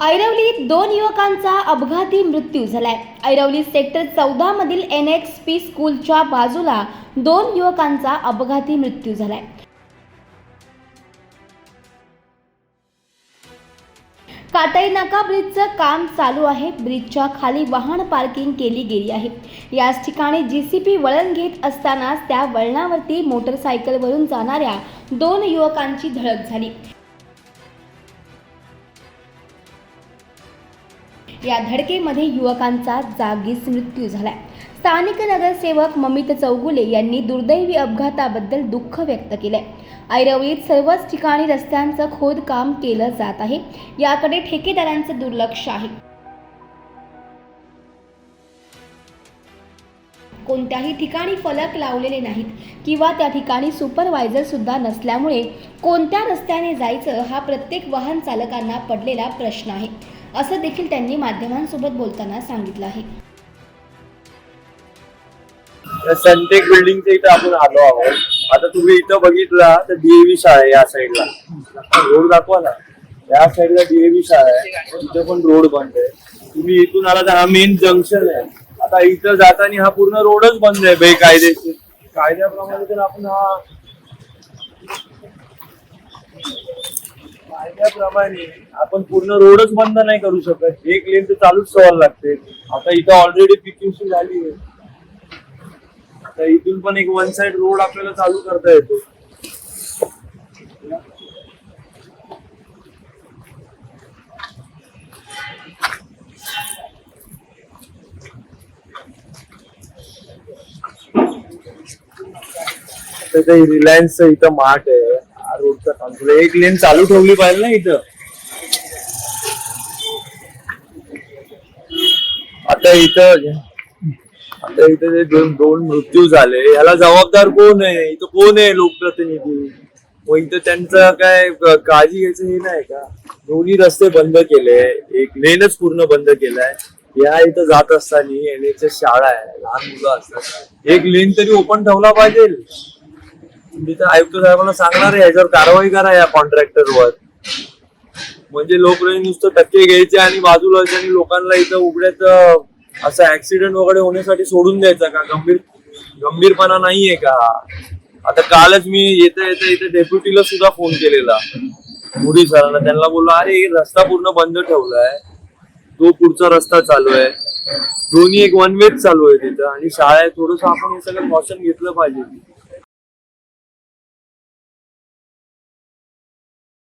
ऐरवलीत 2 युवकांचा अपघाती मृत्यू झालाय. ऐरवली सेक्टर 14 मधील NXP स्कूलच्या बाजूला 2 युवकांचा अपघाती मृत्यू झालाय. काटाई नाका ब्रिजचं काम चालू आहे. ब्रिजच्या खाली वाहन पार्किंग केली गेली आहे. याच ठिकाणी JCB वळण घेत असतानाच त्या वळणावरती मोटरसायकलवरून जाणाऱ्या 2 युवकांची धडक झाली. या धडकेमध्ये युवकांचा जागीच मृत्यू झालाय. स्थानिक नगरसेवक ममित चौगुले यांनी दुर्दैवी अपघाताबद्दल दुःख व्यक्त केलंय. ऐरवलीत सर्वच ठिकाणी रस्त्यांचं खोदकाम केलं जात आहे. याकडे ठेकेदारांचं दुर्लक्ष आहे. कोणत्याही ठिकाणी फलक लावलेले नाहीत किंवा त्या ठिकाणी सुपरवायझर सुद्धा नसल्यामुळे कोणत्या रस्त्याने जायचं हा प्रत्येक वाहन चालकांना पडलेला प्रश्न आहे, असं देखील त्यांनी माध्यमांसोबत बोलताना सांगितलं आहे. सनटेक बिल्डिंगच्या इथं आपण आलो आहोत. आता तुम्ही इथं बघितला तर DAV शाळा आहे. या साईडला रोड दाखवा ना. या साईडला DAV शाळा आहे. इथं पण रोड बंद आहे. तुम्ही इथून आला तर हा मेन जंक्शन आहे. आता इथं जाताना हा पूर्ण रोडच बंद आहे बेकायदेशीर. कायद्याप्रमाणे तर आपण आपण पूर्ण रोडच बंद नाही करू शकत. एक लेन तर चालूच ठेवायला लागते. आता इथं ऑलरेडी PQC झाली आहे. आता इथून पण एक वन साइड रोड आपल्याला चालू करता येतो. रिलायन्स इथं मार्ट आहे. रोडचा काम एक लेन चालू ठेवली पाहिजे ना इथं. आता इथं जे दोन मृत्यू झाले याला जबाबदार कोण आहे? इथं कोण आहे लोकप्रतिनिधी? व इथं त्यांचं काय काळजी घ्यायचं हे नाही का? दोन्ही रस्ते बंद केले, एक लेनच पूर्ण बंद केलाय. या इथं जात असताना NHS शाळा आहे, लहान मुलं असतात, एक लेन तरी ओपन ठेवला पाहिजे. मी तर आयुक्त साहेबांना सांगणार आहे याच्यावर कारवाई करा या कॉन्ट्रॅक्टरवर. म्हणजे लोक नुसतं टक्के घ्यायचे आणि बाजूला आणि लोकांना इथं उघड्यात असं ऍक्सिडेंट वगैरे होण्यासाठी सोडून द्यायचा का? गंभीरपणा नाहीये का? आता कालच मी येता इथे डेप्युटीला सुद्धा फोन केलेला मोदी सरांना. त्यांना बोललो अरे रस्ता पूर्ण बंद ठेवलाय, तो पुढचा रस्ता चालू आहे, दोन्ही एक वन वेच चालू आहे तिथं आणि शाळा आहे. थोडस आपण हे सगळं कॉशन घेतलं पाहिजे.